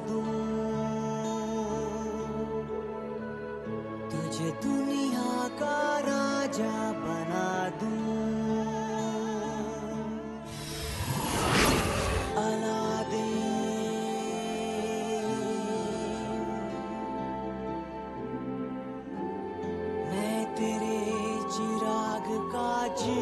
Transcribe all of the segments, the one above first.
दूं, तुझे दुनिया का राजा बना दूं। मैं तेरे चिराग का जी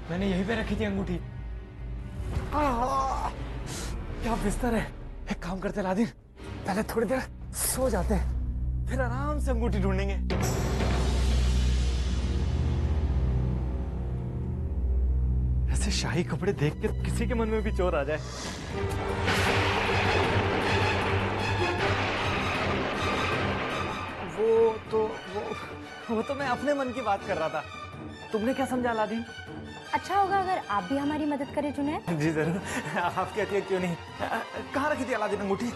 मैंने यहीं पे रखी थी अंगूठी। क्या बिस्तर है। एक काम करते अलादीन, पहले थोड़ी देर सो जाते हैं, फिर आराम से अंगूठी ढूंढेंगे। ऐसे शाही कपड़े देख के किसी के मन में भी चोर आ जाए। वो तो मैं अपने मन की बात कर रहा था। तुमने क्या समझा अलादीन? अच्छा होगा अगर आप भी हमारी मदद करें जुनैद। जी जरूर, आप कहती है क्यों नहीं। कहाँ रखी थी अलादीन अंगूठी?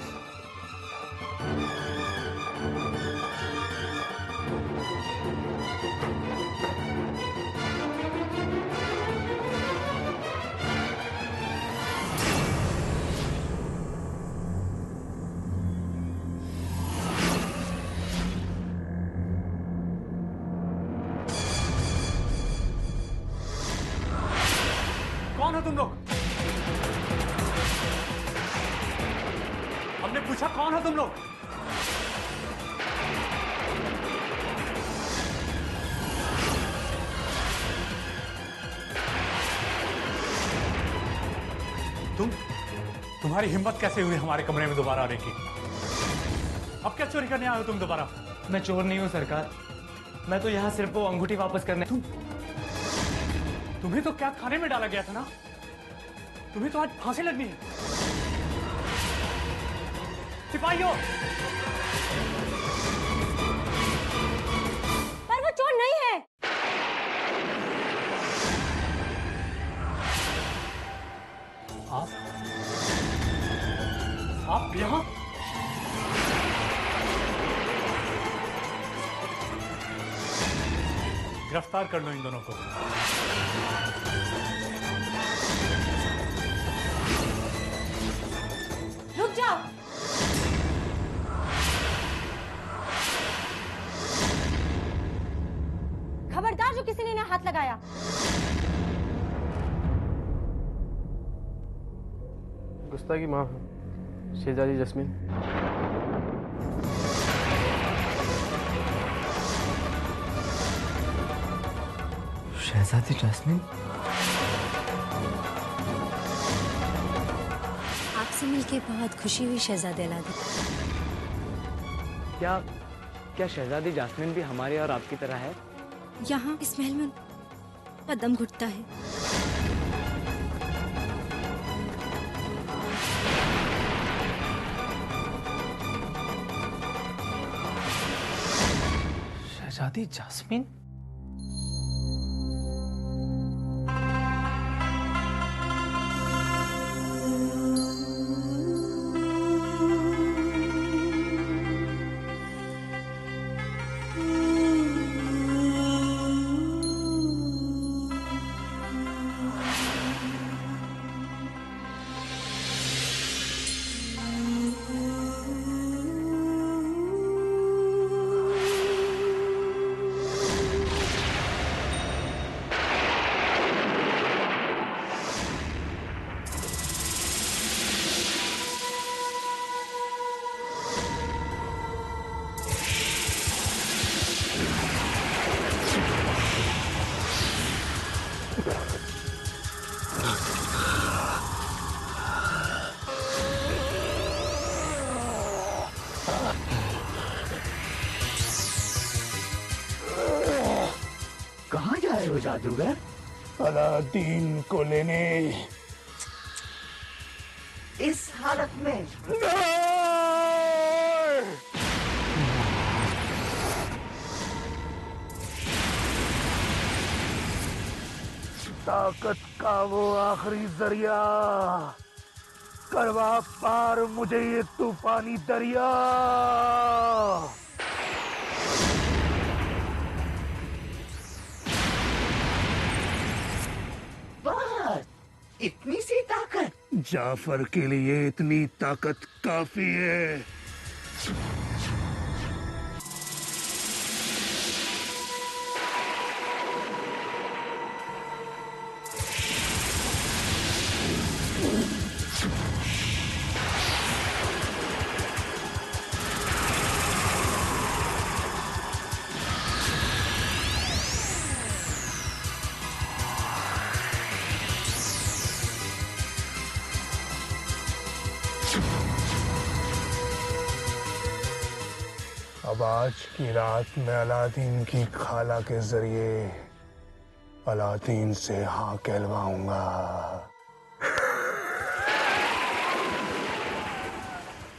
कौन हो तुम लोग? हमने पूछा कौन हो तुम लोग? तुम्हारी हिम्मत कैसे हुई हमारे कमरे में दोबारा आने की? अब क्या चोरी करने आए हो तुम दोबारा? मैं चोर नहीं हूं सरकार, मैं तो यहां सिर्फ वो अंगूठी वापस करने। तुम्हें तो कैद खाने में डाला गया था ना, तुम्हें तो आज फांसी लगनी है। सिपाहियों, पर वो चोर नहीं है। आप यहां? गिरफ्तार कर लो इन दोनों को। रुक जाओ। खबरदार जो किसी ने इन्हें हाथ लगाया। गुस्ताखी माफ, शहजादी जस्मीन। शहजादी जैस्मिन, आपसे मिलके बहुत खुशी हुई शहजादे अलादीन। क्या शहजादी जास्मिन भी हमारे और आपकी तरह है? यहाँ इस महल में उनका दम घुटता है। शहजादी जास्मिन? जादूगर? अलादीन को लेने। इस हालत में? ताकत का वो आखिरी जरिया, करवा पार मुझे ये तूफानी दरिया। बस इतनी सी ताकत? जाफर के लिए इतनी ताकत काफी है। अब आज की रात मैं अलादीन की खाला के जरिए अलादीन से हाँ कहलवाऊंगा।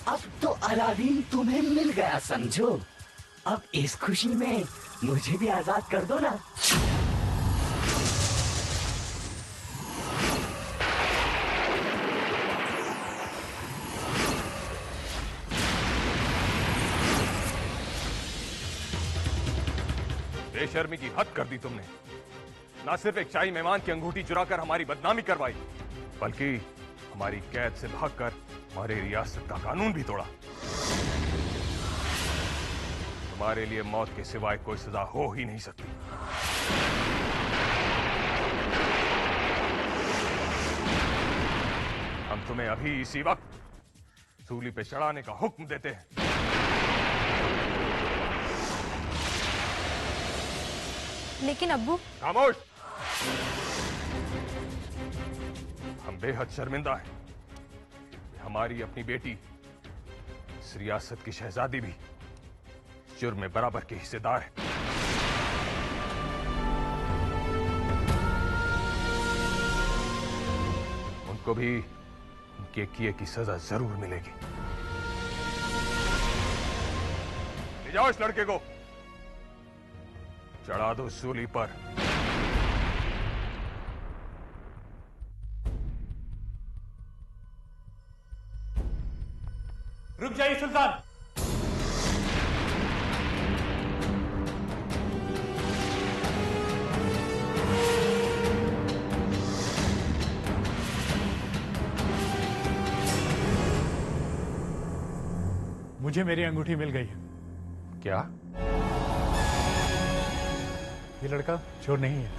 अब तो अलादीन तुम्हें मिल गया समझो। अब इस खुशी में मुझे भी आजाद कर दो ना। बेशर्मी की हद कर दी तुमने। ना सिर्फ एक शाही मेहमान की अंगूठी चुराकर हमारी बदनामी करवाई, बल्कि हमारी कैद से भागकर हमारे रियासत का कानून भी तोड़ा। तुम्हारे लिए मौत के सिवाय कोई सजा हो ही नहीं सकती। हम तुम्हें अभी इसी वक्त सूली पे चढ़ाने का हुक्म देते हैं। लेकिन अब्बू। खामोश! हम बेहद शर्मिंदा हैं। हमारी अपनी बेटी इस रियासत की शहजादी भी जुर्म में बराबर के हिस्सेदार है। उनको भी उनके किए की सजा जरूर मिलेगी। ले जाओ इस लड़के को, चढ़ा दो सूली पर। रुक जाइए सुल्तान। मुझे मेरी अंगूठी मिल गई है। क्या? ये लड़का चोर नहीं है।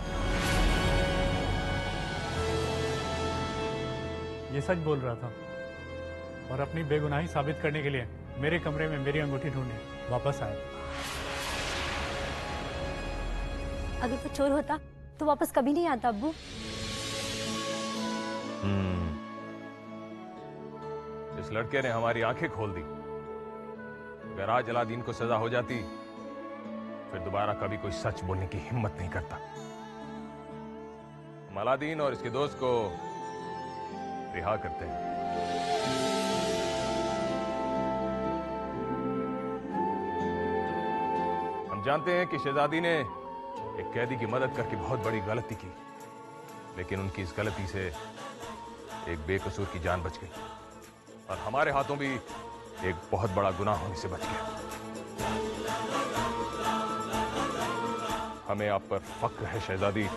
ये सच बोल रहा था और अपनी बेगुनाही साबित करने के लिए मेरे कमरे में मेरी अंगूठी ढूंढने वापस आया। अगर वो चोर होता तो वापस कभी नहीं आता अब्बू। इस लड़के ने हमारी आंखें खोल दी। अगर आज अलादीन को सजा हो जाती, फिर दोबारा कभी कोई सच बोलने की हिम्मत नहीं करता। हम अलादीन और इसके दोस्त को रिहा करते हैं। हम जानते हैं कि शहजादी ने एक कैदी की मदद करके बहुत बड़ी गलती की, लेकिन उनकी इस गलती से एक बेकसूर की जान बच गई और हमारे हाथों भी एक बहुत बड़ा गुनाह होने से बच गया। हमें आप पर फक्र है शहजादी।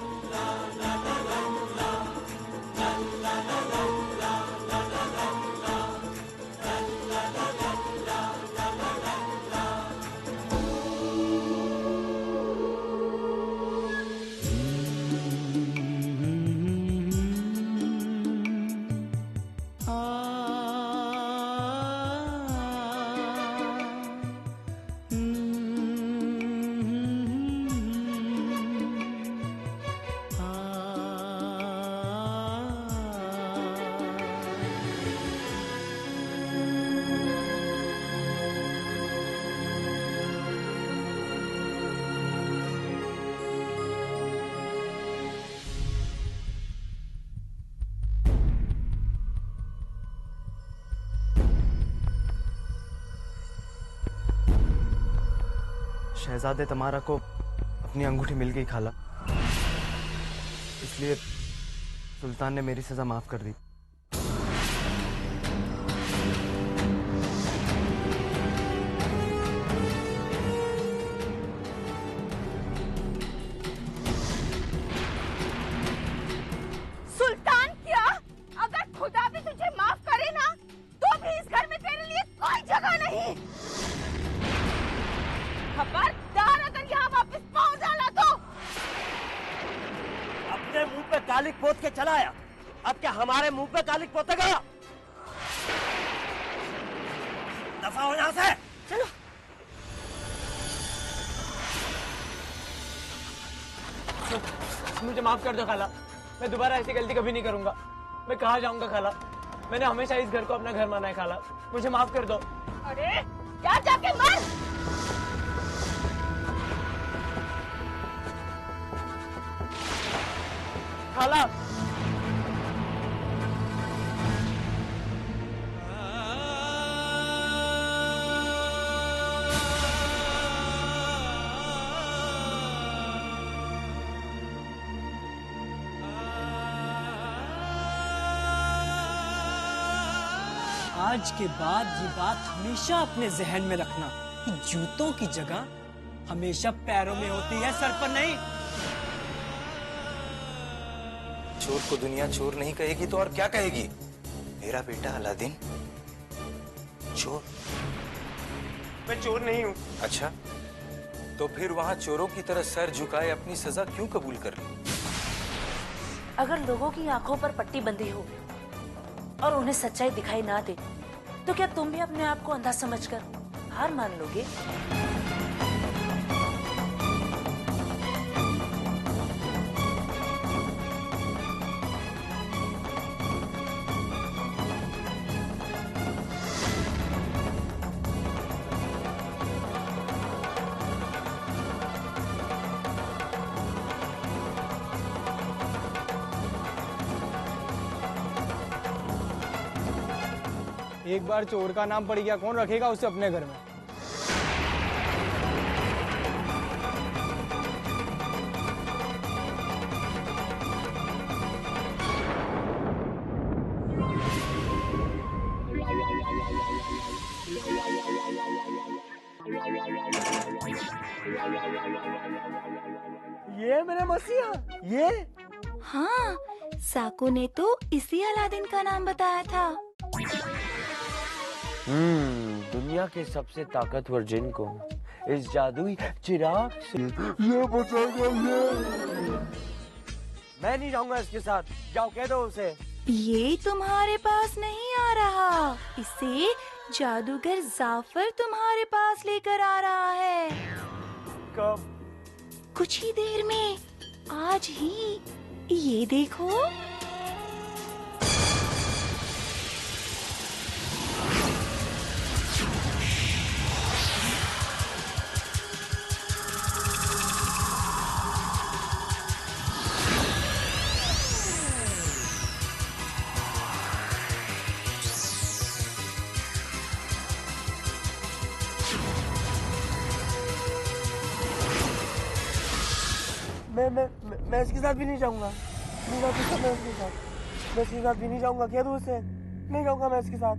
शहजादे तमारा को अपनी अंगूठी मिल गई खाला, इसलिए सुल्तान ने मेरी सजा माफ कर दी। सुल्तान क्या? अगर खुदा भी तुझे माफ करे ना, तो भी इस घर में तेरे लिए कोई जगह नहीं। खबरदार अगर यहाँ वापस पाँव डाला तो। अपने मुंह पे कालिक पोत के चला आया, अब क्या हमारे मुंह पे कालिक पोतेगा? दफा हो यहाँ से। चलो। मुझे माफ कर दो खाला, मैं दोबारा ऐसी गलती कभी नहीं करूंगा। मैं कहाँ जाऊंगा खाला? मैंने हमेशा इस घर को अपना घर माना है खाला, मुझे माफ कर दो। अरे क्या जाके मर। खाला आज के बाद ये बात हमेशा अपने जहन में रखना कि जूतों की जगह हमेशा पैरों में होती है, सर पर नहीं। चोर को दुनिया चोर नहीं कहेगी तो और क्या कहेगी? मेरा बेटा अलादीन चोर? मैं चोर नहीं हूँ। अच्छा, तो फिर वहां चोरों की तरह सर झुकाए अपनी सजा क्यों कबूल कर ली? अगर लोगों की आंखों पर पट्टी बंधी हो और उन्हें सच्चाई दिखाई ना दे, तो क्या तुम भी अपने आप को अंधा समझकर हार मान लोगे? एक बार चोर का नाम पड़ गया, कौन रखेगा उसे अपने घर में? ये मेरे मसीहा, ये? हाँ, साकू ने तो इसी अलादीन का नाम बताया था। दुनिया के सबसे ताकतवर जिन को इस जादुई चिराग से ये बचाएगा। ये मैं नहीं जाऊंगा इसके साथ, जाओ कह दो उसे। ये तुम्हारे पास नहीं आ रहा, इसे जादूगर जाफर तुम्हारे पास लेकर आ रहा है। कब? कुछ ही देर में, आज ही। ये देखो। मैं इसके साथ भी नहीं जाऊंगा। नहीं जाऊंगा मैं इसके साथ। मैं इसके साथ भी नहीं जाऊंगा, कह दो उसे। नहीं जाऊंगा मैं इसके साथ।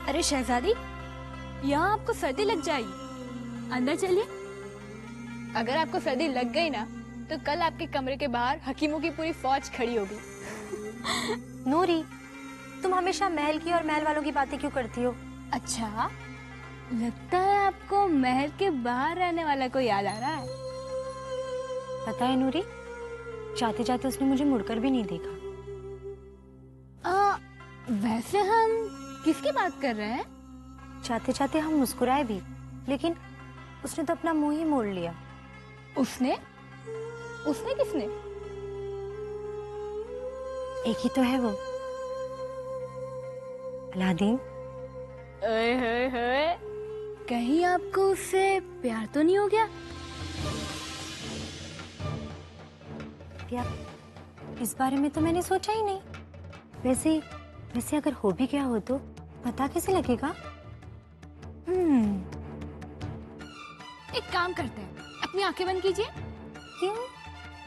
अरे शहजादी, यहाँ आपको सर्दी लग जाएगी, अंदर चलिए। अगर आपको सर्दी लग गई ना, तो कल आपके कमरे के बाहर हकीमों की पूरी फौज खड़ी होगी। नूरी, तुम हमेशा महल की और महल वालों की बातें क्यों करती हो? अच्छा, लगता है आपको महल के बाहर रहने वाला को याद आ रहा है। पता है नूरी, जाते जाते उसने मुझे मुड़कर भी नहीं देखा। वैसे हम किसकी बात कर रहे हैं? जाते जाते हम मुस्कुराए भी, लेकिन उसने तो अपना मुंह ही मोड़ लिया। उसने? उसने किसने? एक ही तो है वो, अलादीन। ओए होए होए, कहीं आपको उससे प्यार तो नहीं हो गया? यार इस बारे में तो मैंने सोचा ही नहीं। वैसे अगर हो भी गया हो तो पता कैसे लगेगा? एक काम करते हैं, अपनी आंखें बंद कीजिए। क्यों?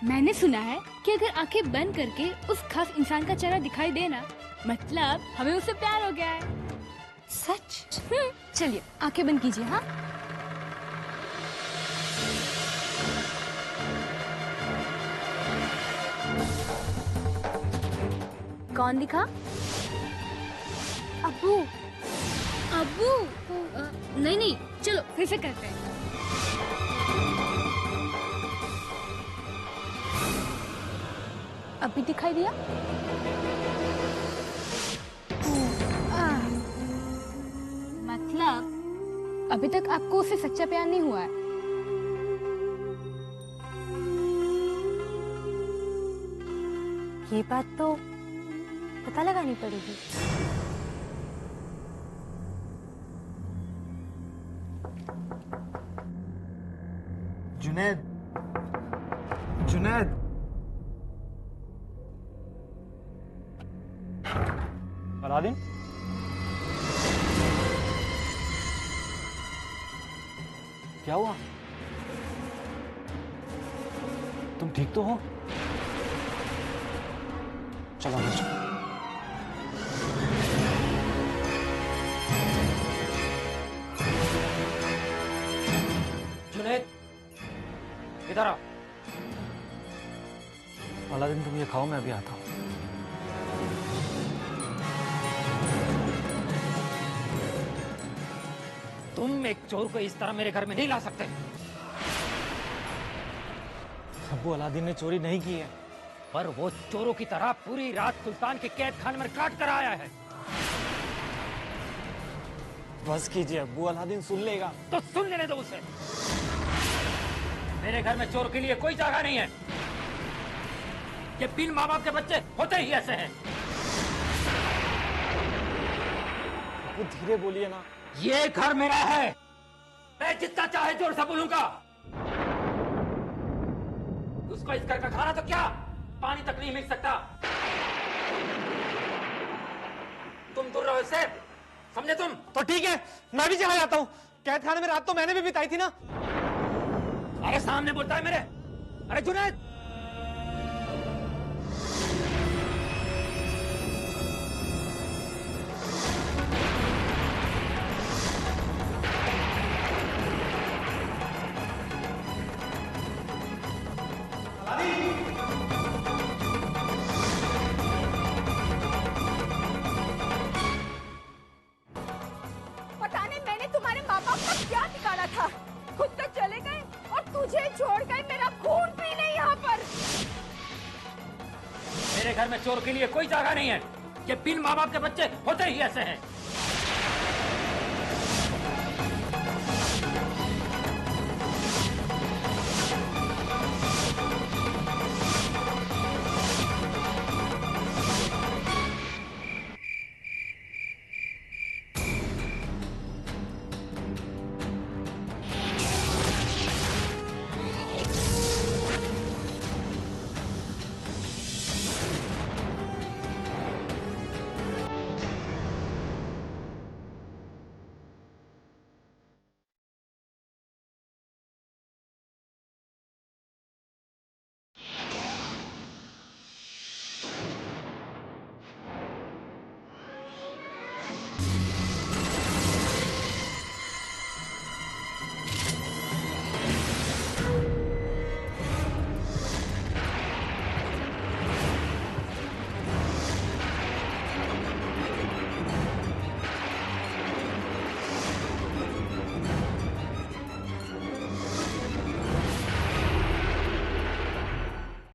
मैंने सुना है कि अगर आंखें बंद करके उस खास इंसान का चेहरा दिखाई देना, मतलब हमें उससे प्यार हो गया है। सच? चलिए आंखें बंद कीजिए। हाँ, कौन दिखा? अब्बू। अब्बू? नहीं, चलो फिर से करते हैं। अभी दिखाई दिया? मतलब अभी तक आपको उससे सच्चा प्यार नहीं हुआ है? ये बात तो पता लगानी पड़ेगी। जुनैद, जुनैद, अलादीन, क्या हुआ? तुम ठीक तो हो? चलो अंदर चलो। जुनैद, इधर आओ। अलादीन तुम ये खाओ, मैं अभी आता हूँ। तुम एक चोर को इस तरह मेरे घर में नहीं ला सकते। अब्बू, अलादीन ने चोरी नहीं की है, पर वो चोरों की तरह पूरी रात सुल्तान के कैद खाने में काट कर आया है। बस कीजिए अब्बू, अलादीन सुन लेगा। तो सुन लेने दो उसे। मेरे घर में चोर के लिए कोई जगह नहीं है। ये बिन माँ बाप के बच्चे होते ही ऐसे हैं। अब्बू धीरे बोलिए ना। ये घर मेरा है, मैं जितना चाहे जोर से बोलूंगा। उसको इस घर का खाना तो क्या, पानी तक नहीं मिल सकता। तुम दूर रहो इससे, समझे तुम? तो ठीक है, मैं भी चला जाता हूँ। कैद खाने में रात तो मैंने भी बिताई थी ना। अरे सामने बोलता है मेरे। अरे जुनैद, पता नहीं मैंने तुम्हारे माँ बाप का क्या निकाला था। खुद तो चले गए और तुझे छोड़ गए। मेरा खून पीने यहाँ पर। मेरे घर में चोर के लिए कोई जगह नहीं है। ये बिन माँ बाप के बच्चे होते ही ऐसे हैं।